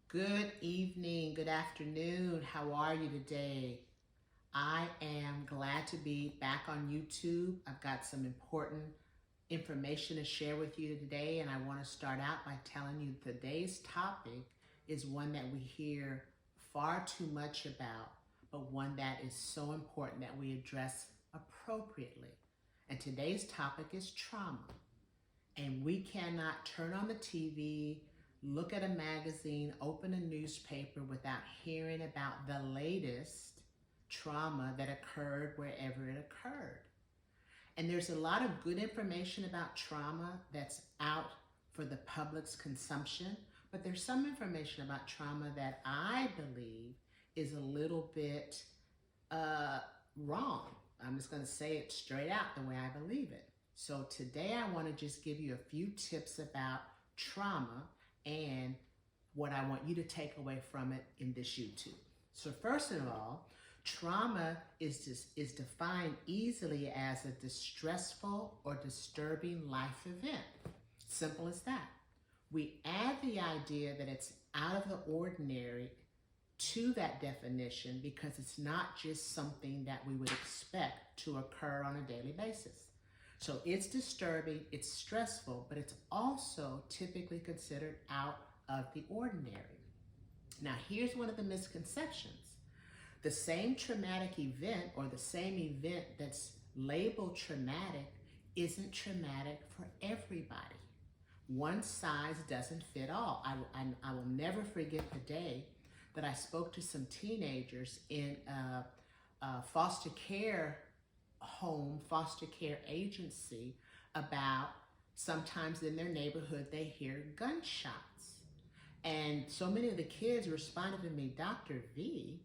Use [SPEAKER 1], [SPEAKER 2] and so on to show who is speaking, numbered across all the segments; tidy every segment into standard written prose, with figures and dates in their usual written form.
[SPEAKER 1] Good evening, good afternoon. How are you today? I am glad to be back on YouTube. I've got some important information to share with you today, and I want to start out by telling you today's topic is one that we hear far too much about, but one that is so important that we address appropriately. And today's topic is trauma. And we cannot turn on the TV, look at a magazine, open a newspaper without hearing about the latest trauma that occurred wherever it occurred. And there's a lot of good information about trauma that's out for the public's consumption, but there's some information about trauma that I believe is a little bit wrong. I'm just going to say it straight out the way I believe it. So today I want to just give you a few tips about trauma and what I want you to take away from it in this YouTube. So first of all, trauma is defined easily as a distressful or disturbing life event. Simple as that. We add the idea that it's out of the ordinary to that definition because it's not just something that we would expect to occur on a daily basis. So it's disturbing, it's stressful, but it's also typically considered out of the ordinary. Now, here's one of the misconceptions. The same traumatic event or the same event that's labeled traumatic isn't traumatic for everybody. One size doesn't fit all. I will never forget the day that I spoke to some teenagers in a foster care home, foster care agency, about sometimes in their neighborhood they hear gunshots. And so many of the kids responded to me, Dr. V,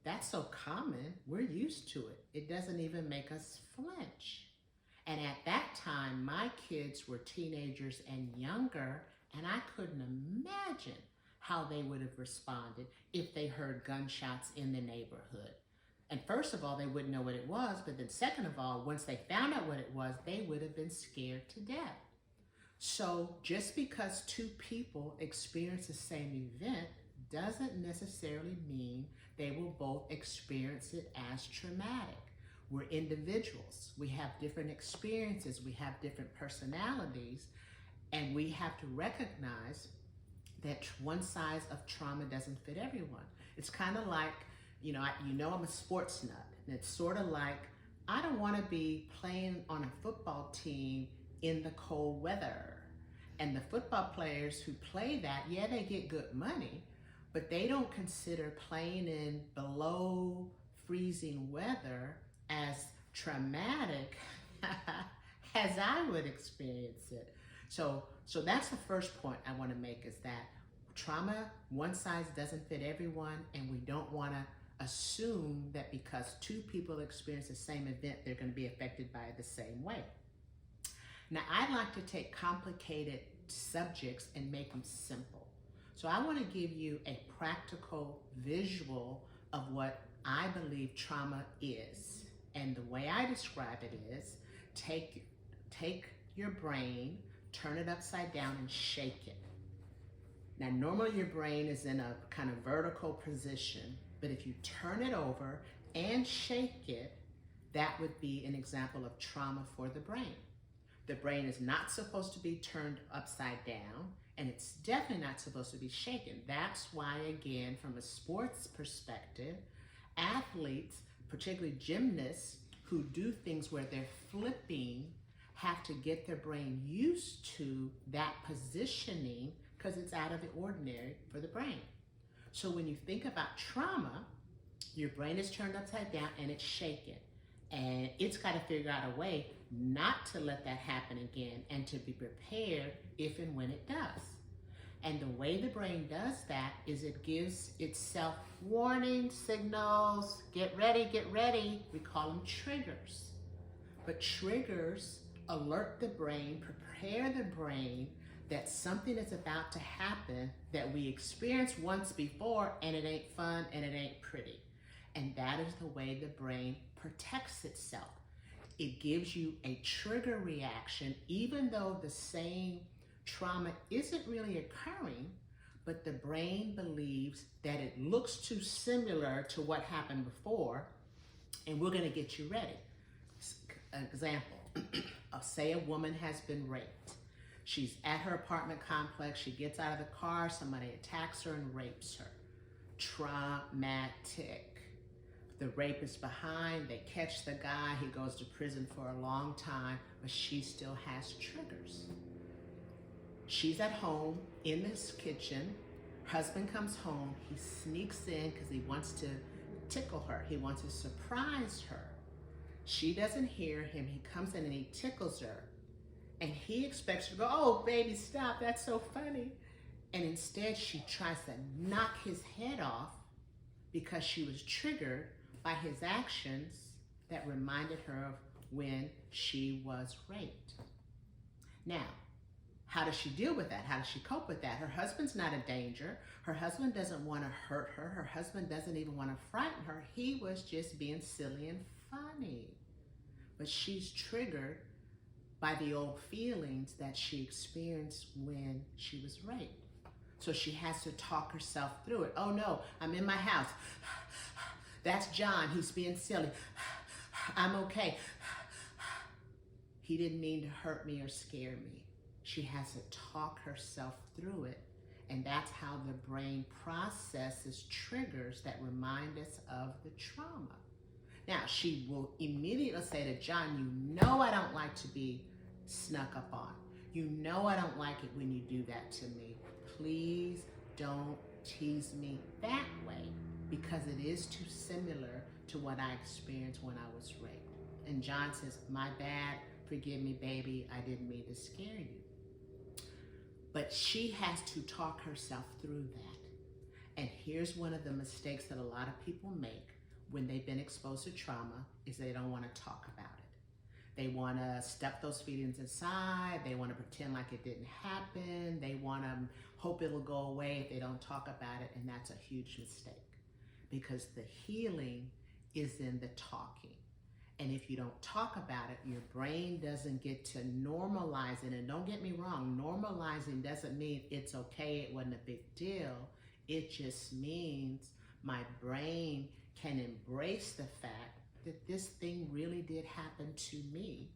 [SPEAKER 1] that's so common, we're used to it. It doesn't even make us flinch. And at that time, my kids were teenagers and younger, and I couldn't imagine how they would have responded if they heard gunshots in the neighborhood. And first of all, they wouldn't know what it was, but then second of all, once they found out what it was, they would have been scared to death. So just because two people experience the same event doesn't necessarily mean they will both experience it as traumatic. We're individuals. We have different experiences. We have different personalities, and we have to recognize that one size of trauma doesn't fit everyone. It's kind of like, I'm a sports nut, and it's sort of like, I don't want to be playing on a football team in the cold weather. And the football players who play that, yeah, they get good money, but they don't consider playing in below freezing weather as traumatic as I would experience it. So that's the first point I want to make, is that trauma, one size doesn't fit everyone, and we don't want to assume that because two people experience the same event, they're going to be affected by it the same way. Now, I like to take complicated subjects and make them simple. So I want to give you a practical visual of what I believe trauma is. And the way I describe it is, take your brain, turn it upside down and shake it. Now, normally your brain is in a kind of vertical position, but if you turn it over and shake it, that would be an example of trauma for the brain. The brain is not supposed to be turned upside down, and it's definitely not supposed to be shaken. That's why, again, from a sports perspective, athletes, particularly gymnasts who do things where they're flipping, have to get their brain used to that positioning because it's out of the ordinary for the brain. So when you think about trauma, your brain is turned upside down and it's shaken. And it's got to figure out a way not to let that happen again and to be prepared if and when it does. And the way the brain does that is it gives itself warning signals. Get ready, get ready. We call them triggers. But triggers alert the brain, prepare the brain that something is about to happen that we experienced once before, and it ain't fun and it ain't pretty. And that is the way the brain protects itself. It gives you a trigger reaction, even though the same trauma isn't really occurring, but the brain believes that it looks too similar to what happened before, and we're going to get you ready. Example, say a woman has been raped. She's at her apartment complex, she gets out of the car, somebody attacks her and rapes her. Traumatic. The rape is behind, they catch the guy, he goes to prison for a long time, but she still has triggers. She's at home in this kitchen, husband comes home, he sneaks in because he wants to tickle her, he wants to surprise her. She doesn't hear him, he comes in and he tickles her, and he expects her to go, "Oh baby, stop, that's so funny." And instead she tries to knock his head off because she was triggered by his actions that reminded her of when she was raped. Now, how does she deal with that? How does she cope with that? Her husband's not a danger. Her husband doesn't want to hurt her. Her husband doesn't even want to frighten her. He was just being silly and funny. But she's triggered by the old feelings that she experienced when she was raped. So she has to talk herself through it. Oh no, I'm in my house. That's John, he's being silly. I'm okay. He didn't mean to hurt me or scare me. She has to talk herself through it. And that's how the brain processes triggers that remind us of the trauma. Now, she will immediately say to John, "You know I don't like to be snuck up on. You know I don't like it when you do that to me. Please don't tease me that way, because it is too similar to what I experienced when I was raped." And John says, "My bad, forgive me, baby, I didn't mean to scare you." But she has to talk herself through that. And here's one of the mistakes that a lot of people make when they've been exposed to trauma, is they don't want to talk about it. They want to stuff those feelings aside. They want to pretend like it didn't happen. They want to hope it'll go away if they don't talk about it. And that's a huge mistake, because the healing is in the talking. And if you don't talk about it, your brain doesn't get to normalize it. And don't get me wrong, normalizing doesn't mean it's okay, it wasn't a big deal. It just means my brain can embrace the fact that this thing really did happen to me,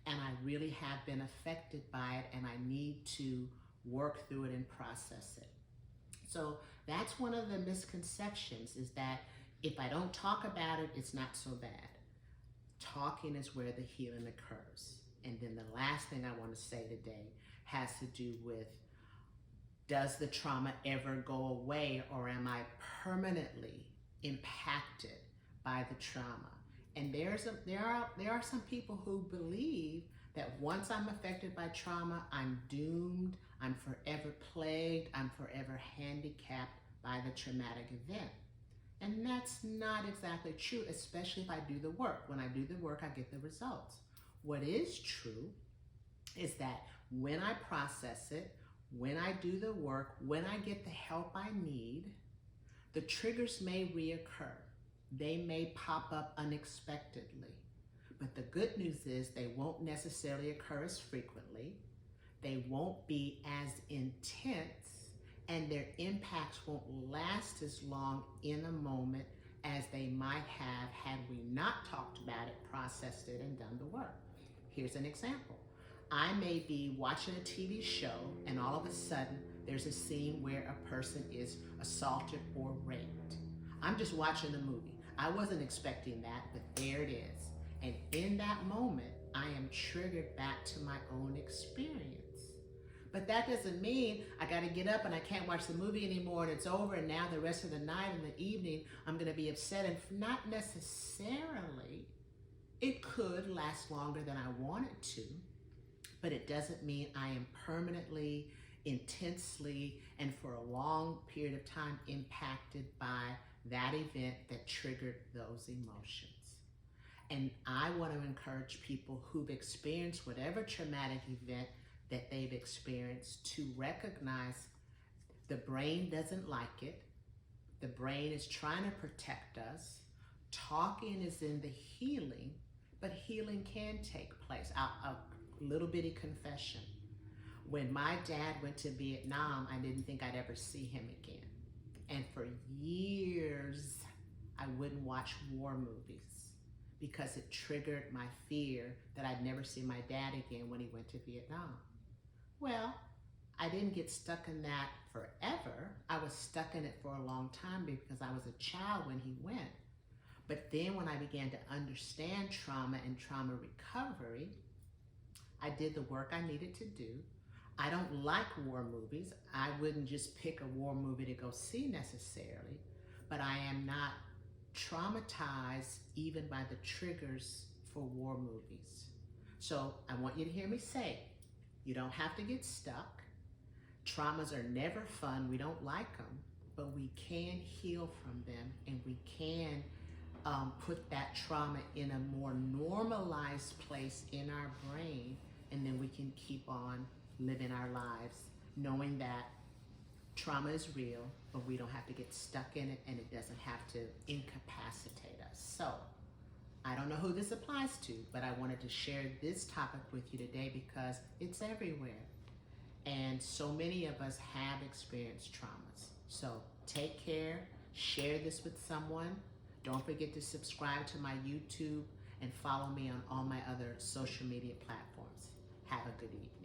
[SPEAKER 1] and I really have been affected by it, and I need to work through it and process it. So that's one of the misconceptions, is that if I don't talk about it, it's not so bad. Talking is where the healing occurs. And then the last thing I want to say today has to do with, does the trauma ever go away, or am I permanently impacted by the trauma? And there are some people who believe that once I'm affected by trauma, I'm doomed, I'm forever plagued, I'm forever handicapped by the traumatic event. And that's not exactly true, especially if I do the work. When I do the work, I get the results. What is true is that when I process it, when I do the work, when I get the help I need, the triggers may reoccur. They may pop up unexpectedly. But the good news is they won't necessarily occur as frequently. They won't be as intense, and their impacts won't last as long in a moment as they might have had we not talked about it, processed it, and done the work. Here's an example. I may be watching a TV show, and all of a sudden there's a scene where a person is assaulted or raped. I'm just watching the movie. I wasn't expecting that, but there it is. And in that moment, I am triggered back to my own experience. But that doesn't mean I got to get up and I can't watch the movie anymore and it's over, and now the rest of the night and the evening I'm going to be upset. And not necessarily. It could last longer than I want it to, but it doesn't mean I am permanently, intensely, and for a long period of time impacted by that event that triggered those emotions. And I want to encourage people who've experienced whatever traumatic event that they've experienced to recognize the brain doesn't like it. The brain is trying to protect us. Talking is in the healing, but healing can take place. A little bitty confession. When my dad went to Vietnam, I didn't think I'd ever see him again. And for years, I wouldn't watch war movies because it triggered my fear that I'd never see my dad again when he went to Vietnam. Well, I didn't get stuck in that forever. I was stuck in it for a long time because I was a child when he went. But then when I began to understand trauma and trauma recovery, I did the work I needed to do. I don't like war movies. I wouldn't just pick a war movie to go see necessarily, but I am not traumatized even by the triggers for war movies. So I want you to hear me say, you don't have to get stuck. Traumas are never fun. We don't like them, but we can heal from them, and we can put that trauma in a more normalized place in our brain, and then we can keep on living our lives knowing that trauma is real, but we don't have to get stuck in it, and it doesn't have to incapacitate us. So I don't know who this applies to, but I wanted to share this topic with you today because it's everywhere. And so many of us have experienced traumas. So take care, share this with someone. Don't forget to subscribe to my YouTube and follow me on all my other social media platforms. Have a good evening.